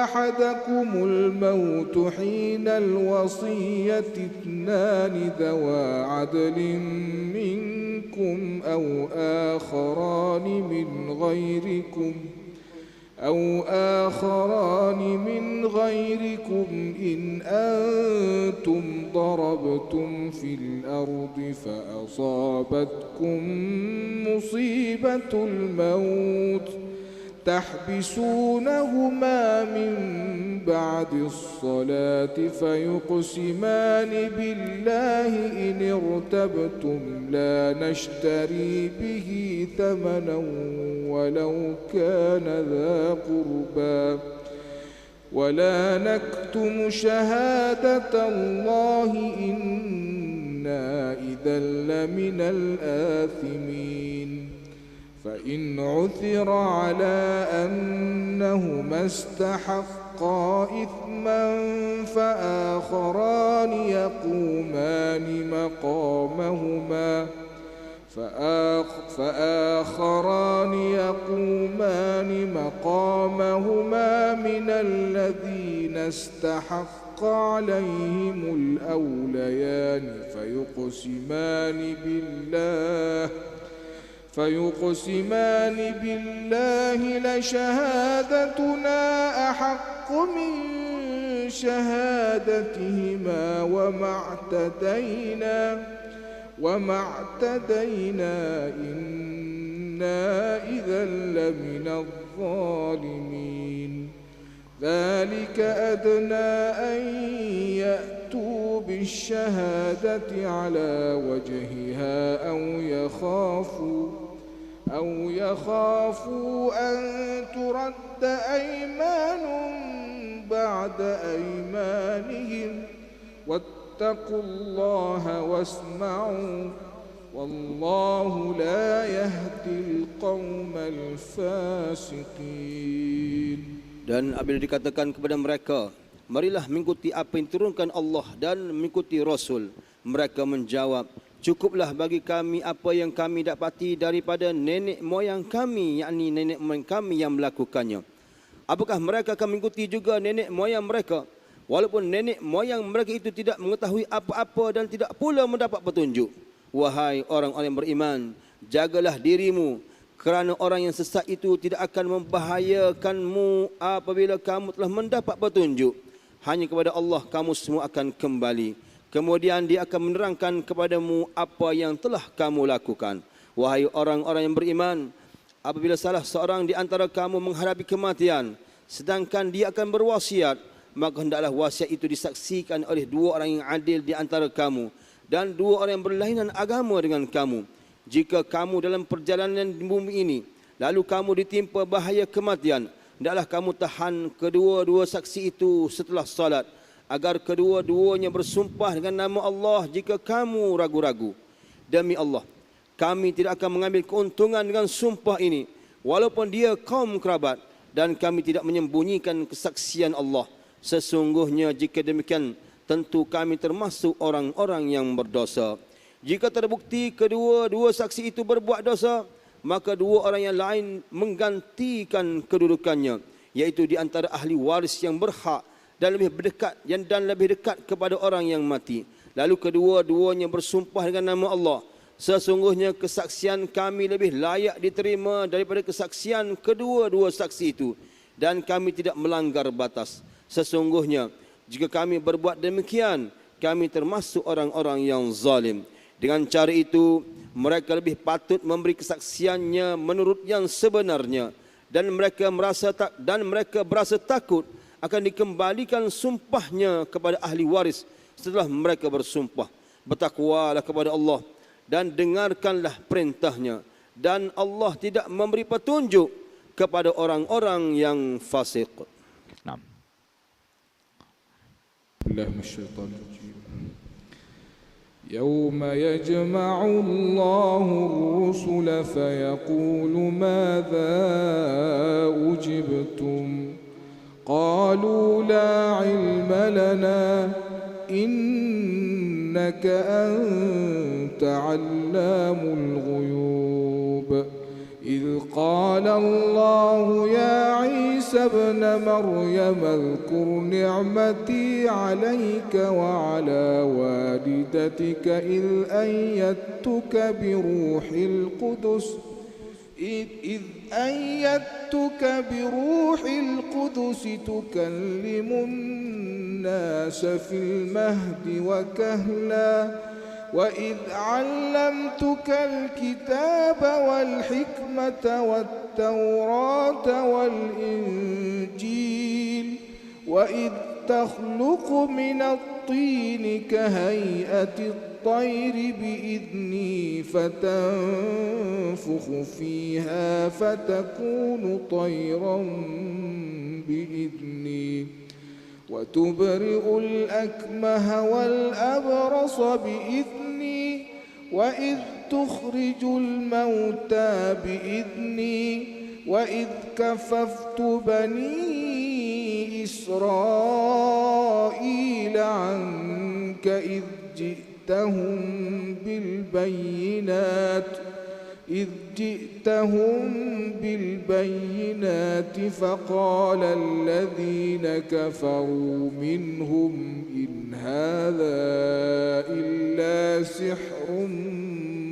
أحدكم الموت حين الوصية اثنان ذوى عدل منكم أو آخران من غيركم إن أنتم ضربتم في الأرض فأصابتكم مصيبة الموت تحبسونهما من بعد الصلاة فيقسمان بالله إن ارتبتم لا نشتري به ثمنا ولو كان ذا قربى ولا نكتم شهادة الله إنا إذا لمن الآثمين فإن عثر على أنهما استحقا إثما فآخران يقومان مقامهما من الذين استحق عليهم الأوليان فيقسمان بالله لشهادتنا أحق من شهادتهما وما اعتدينا إنا إذا لمن الظالمين ذلك أدنى أن يأتوا بالشهادة على وجهها أو يخافوا أن ترد أيمان بعد أيمانهم واتقوا الله واسمعوا والله لا يهدي القوم الفاسقين. Dan apabila dikatakan kepada mereka, marilah mengikuti apa yang diturunkan Allah dan mengikuti Rasul, mereka menjawab, cukuplah bagi kami apa yang kami dapati daripada nenek moyang kami, yakni nenek moyang kami yang melakukannya. Apakah mereka akan mengikuti juga nenek moyang mereka, walaupun nenek moyang mereka itu tidak mengetahui apa-apa dan tidak pula mendapat petunjuk? Wahai orang-orang yang beriman, jagalah dirimu, kerana orang yang sesat itu tidak akan membahayakanmu apabila kamu telah mendapat petunjuk. Hanya kepada Allah kamu semua akan kembali. Kemudian dia akan menerangkan kepadamu apa yang telah kamu lakukan. Wahai orang-orang yang beriman, apabila salah seorang di antara kamu menghadapi kematian, sedangkan dia akan berwasiat, maka hendaklah wasiat itu disaksikan oleh dua orang yang adil di antara kamu dan dua orang yang berlainan agama dengan kamu. Jika kamu dalam perjalanan di bumi ini, lalu kamu ditimpa bahaya kematian, hendaklah kamu tahan kedua-dua saksi itu setelah salat, agar kedua-duanya bersumpah dengan nama Allah jika kamu ragu-ragu. Demi Allah, kami tidak akan mengambil keuntungan dengan sumpah ini, walaupun dia kaum kerabat, dan kami tidak menyembunyikan kesaksian Allah. Sesungguhnya jika demikian, tentu kami termasuk orang-orang yang berdosa. Jika terbukti kedua-dua saksi itu berbuat dosa, maka dua orang yang lain menggantikan kedudukannya, yaitu di antara ahli waris yang berhak dan lebih dekat kepada orang yang mati. Lalu kedua-duanya bersumpah dengan nama Allah, sesungguhnya kesaksian kami lebih layak diterima daripada kesaksian kedua-dua saksi itu, dan kami tidak melanggar batas. Sesungguhnya jika kami berbuat demikian, kami termasuk orang-orang yang zalim. Dengan cara itu, mereka lebih patut memberi kesaksiannya menurut yang sebenarnya, dan mereka berasa takut akan dikembalikan sumpahnya kepada ahli waris setelah mereka bersumpah. Bertakwalah kepada Allah dan dengarkanlah perintahnya, dan Allah tidak memberi petunjuk kepada orang-orang yang fasik. Naam. يوم يجمع الله الرسل فيقول ماذا أجبتم قالوا لا علم لنا إنك أنت علام الغيوب إذ قال الله يا عيسى ابن مريم اذكر نعمتي عليك وعلى والدتك إذ أيدتك بروح القدس تكلم الناس في المهد وكهلا وإذ علمتك الكتاب والحكمة والتوراة والإنجيل وإذ تخلق من الطين كهيئة الطير بإذني فتنفخ فيها فتكون طيرا بإذني وتبرئ الأكمه والأبرص بإذني وإذ تخرج الموتى بإذني وإذ كففت بني إسرائيل عنك إذ جئتهم بالبينات فقال الذين كفروا منهم إن هذا إلا سحر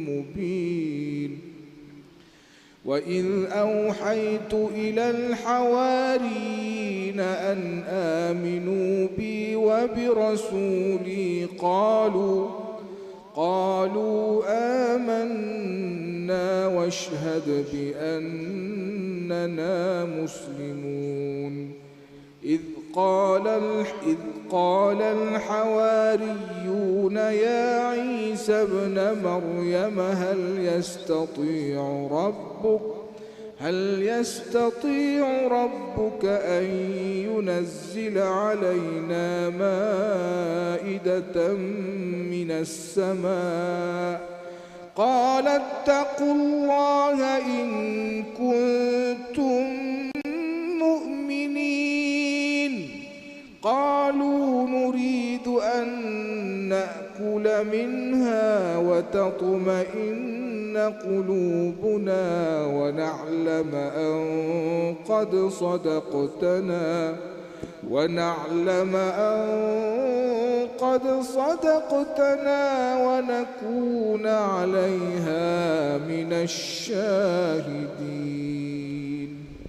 مبين وإذ أوحيت إلى الحواريين أن آمنوا بي وبرسولي قالوا آمنا واشهد بأننا مسلمون إذ قال الحواريون يا عيسى ابن مريم هل يستطيع ربك أن ينزل علينا مائدة من السماء قال اتقوا الله إن كنتم مؤمنين قالوا نريد أن نأكل منها وتطمئن قلوبنا ونعلم أن قد صدقتنا ونكون عليها من الشاهدين.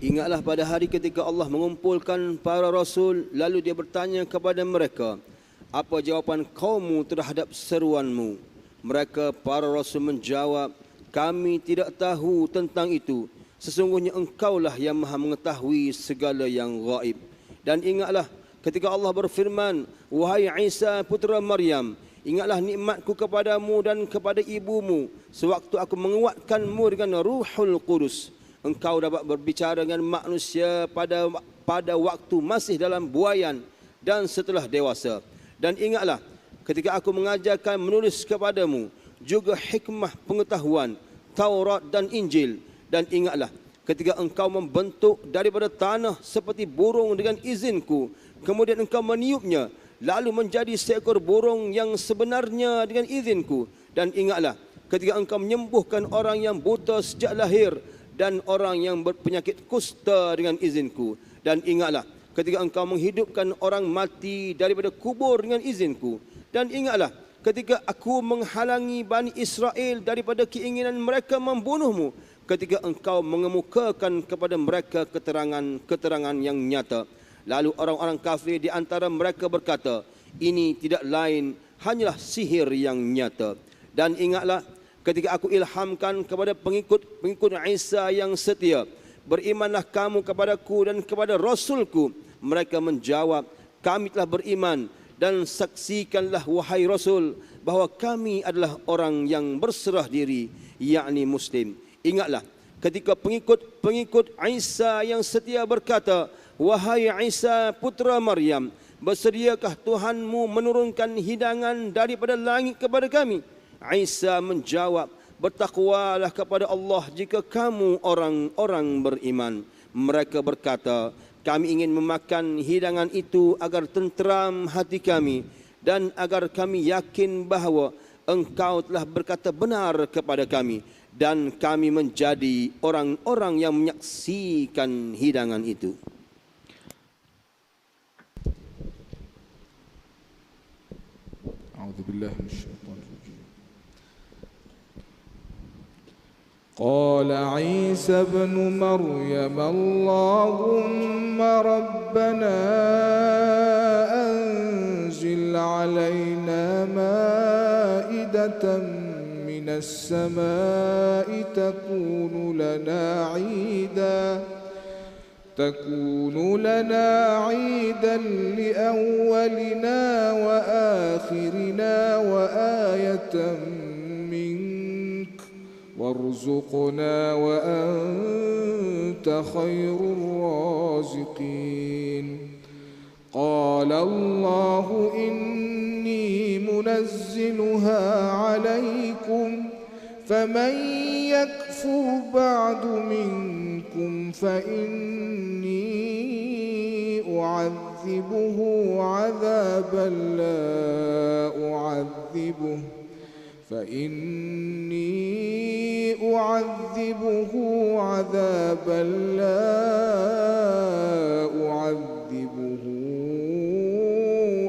Ingatlah pada hari ketika Allah mengumpulkan para rasul, lalu dia bertanya kepada mereka, apa jawapan kaummu terhadap seruanmu? Mereka para rasul menjawab, kami tidak tahu tentang itu. Sesungguhnya engkaulah yang maha mengetahui segala yang gaib. Dan ingatlah ketika Allah berfirman, wahai Isa putra Maryam, ingatlah nikmatku kepadamu dan kepada ibumu sewaktu aku menguatkanmu dengan Ruhul Qudus. Engkau dapat berbicara dengan manusia pada waktu masih dalam buayan dan setelah dewasa. Dan ingatlah ketika aku mengajarkan menulis kepadamu juga hikmah pengetahuan Taurat dan Injil. Dan ingatlah ketika engkau membentuk daripada tanah seperti burung dengan izinku, kemudian engkau meniupnya lalu menjadi seekor burung yang sebenarnya dengan izinku. Dan ingatlah ketika engkau menyembuhkan orang yang buta sejak lahir dan orang yang berpenyakit kusta dengan izinku. Dan ingatlah ketika engkau menghidupkan orang mati daripada kubur dengan izinku. Dan ingatlah ketika aku menghalangi Bani Israel daripada keinginan mereka membunuhmu, ketika engkau mengemukakan kepada mereka keterangan yang nyata. Lalu orang-orang kafir di antara mereka berkata, ini tidak lain hanyalah sihir yang nyata. Dan ingatlah ketika aku ilhamkan kepada pengikut Isa yang setia, berimanlah kamu kepadaku dan kepada Rasulku. Mereka menjawab, kami telah beriman, dan saksikanlah wahai Rasul bahawa kami adalah orang yang berserah diri, yakni Muslim. Ingatlah ketika pengikut Isa yang setia berkata, wahai Isa putra Maryam, bersediakah Tuhanmu menurunkan hidangan daripada langit kepada kami? Isa menjawab, bertakwalah kepada Allah jika kamu orang-orang beriman. Mereka berkata, kami ingin memakan hidangan itu agar tenteram hati kami dan agar kami yakin bahawa engkau telah berkata benar kepada kami dan kami menjadi orang-orang yang menyaksikan hidangan itu. A'udzubillahi minasyaitonir rajim. قال عيسى ابن مريم اللهم ربنا أنزل علينا مائدة من السماء تكون لنا عيدا لأولنا وآخرنا وآية منك وارزقنا وأنت خير الرازقين. قال الله إني منزلها عليكم فمن يكفر بعد منكم فإني أعذبه عذابا لا أعذبه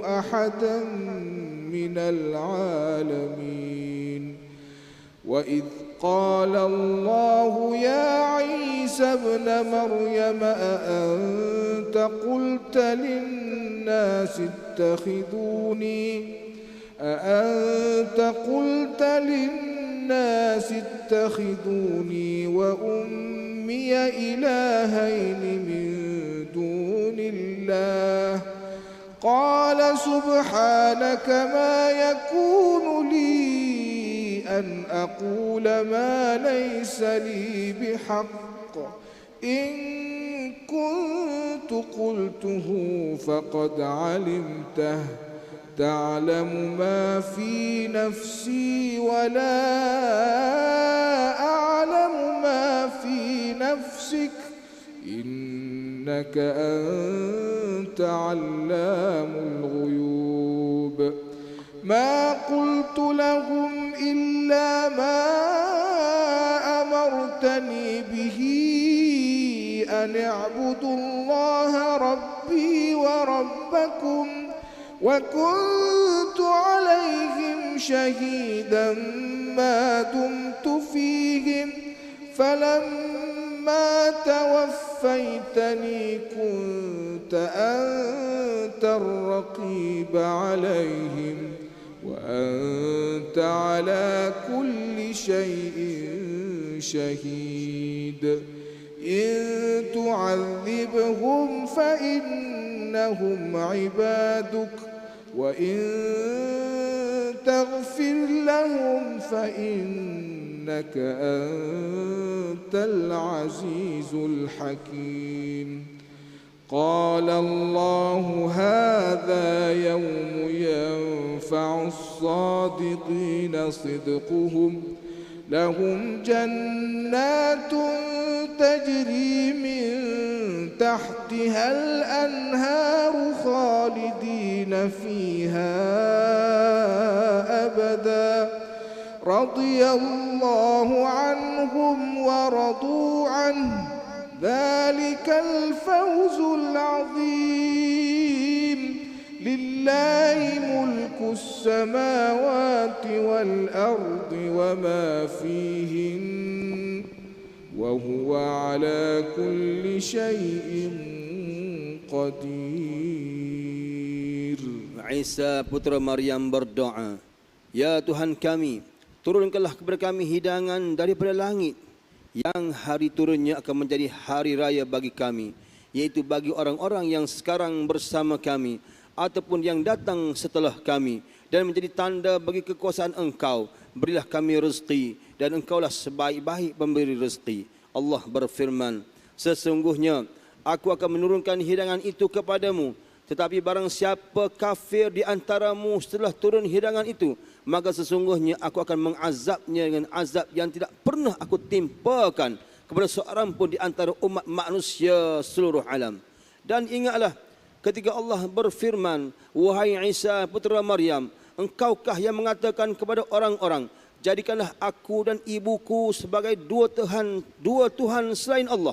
أحدا من العالمين. وإذ قال الله يا عيسى ابن مريم أأنت قلت للناس اتخذوني وأمي إلهين من دون الله قال سبحانك ما يكون لي أن أقول ما ليس لي بحق إن كنت قلته فقد علمته تعلم ما في نفسي ولا أعلم ما في نفسك إنك أنت علام الغيوب. ما قلت لهم إلا ما أمرتني به أن اعبدوا الله ربي وربكم وكنت عليهم شهيدا ما دمت فيهم فلما توفيتني كنت أنت الرقيب عليهم وأنت على كل شيء شهيد. إن تعذبهم فإنهم عبادك وإن تغفر لهم فإنك أنت العزيز الحكيم. قال الله هذا يوم ينفع الصادقين صدقهم لهم جنات تجري من تحتها الأنهار خالدين فيها أبدا رضي الله عنهم ورضوا عنه Dzalikal fawzul azim. Lillahi mulkus samawati wal ardi wa ma fihin. Wa huwa ala kulli syai'in qadir. Isa putra Maryam berdoa, Ya Tuhan kami, turunkanlah kepada kami hidangan daripada langit, yang hari turunnya akan menjadi hari raya bagi kami, yaitu bagi orang-orang yang sekarang bersama kami ataupun yang datang setelah kami, dan menjadi tanda bagi kekuasaan Engkau. Berilah kami rezeki, dan Engkaulah sebaik-baik pemberi rezeki. Allah berfirman, sesungguhnya aku akan menurunkan hidangan itu kepadamu, tetapi barang siapa kafir di antaramu setelah turun hidangan itu, maka sesungguhnya aku akan mengazabnya dengan azab yang tidak pernah aku timpakan kepada seorang pun di antara umat manusia seluruh alam. Dan ingatlah ketika Allah berfirman, wahai Isa putra Maryam, engkaukah yang mengatakan kepada orang-orang, jadikanlah aku dan ibuku sebagai dua Tuhan selain Allah.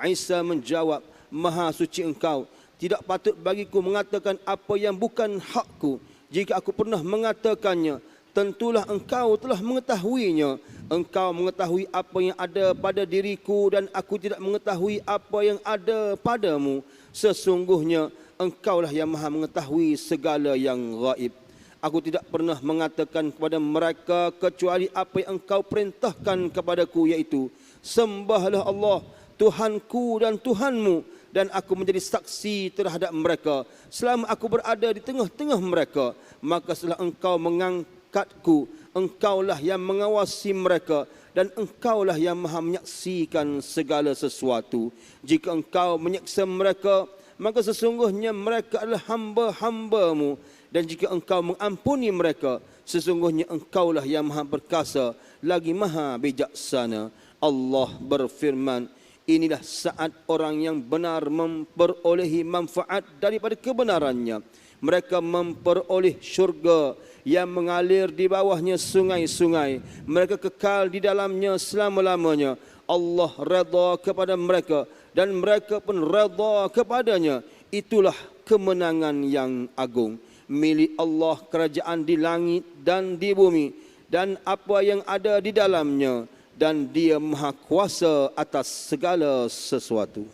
Isa menjawab, Maha suci Engkau, tidak patut bagiku mengatakan apa yang bukan hakku. Jika aku pernah mengatakannya, tentulah Engkau telah mengetahuinya. Engkau mengetahui apa yang ada pada diriku, dan aku tidak mengetahui apa yang ada padamu. Sesungguhnya Engkaulah yang maha mengetahui segala yang gaib. Aku tidak pernah mengatakan kepada mereka kecuali apa yang Engkau perintahkan kepadaku, yaitu sembahlah Allah, Tuhanku dan Tuhanmu, dan aku menjadi saksi terhadap mereka selama aku berada di tengah-tengah mereka. Maka setelah Engkau mengangkatku, Engkaulah yang mengawasi mereka, dan Engkaulah yang maha menyaksikan segala sesuatu. Jika Engkau menyiksa mereka, maka sesungguhnya mereka adalah hamba-hambamu. Dan jika Engkau mengampuni mereka, sesungguhnya Engkaulah yang maha perkasa lagi maha bijaksana. Allah berfirman, inilah saat orang yang benar memperolehi manfaat daripada kebenarannya. Mereka memperoleh syurga yang mengalir di bawahnya sungai-sungai. Mereka kekal di dalamnya selama-lamanya. Allah redha kepada mereka, dan mereka pun redha kepadanya. Itulah kemenangan yang agung. Milik Allah kerajaan di langit dan di bumi, dan apa yang ada di dalamnya, dan Dia maha kuasa atas segala sesuatu.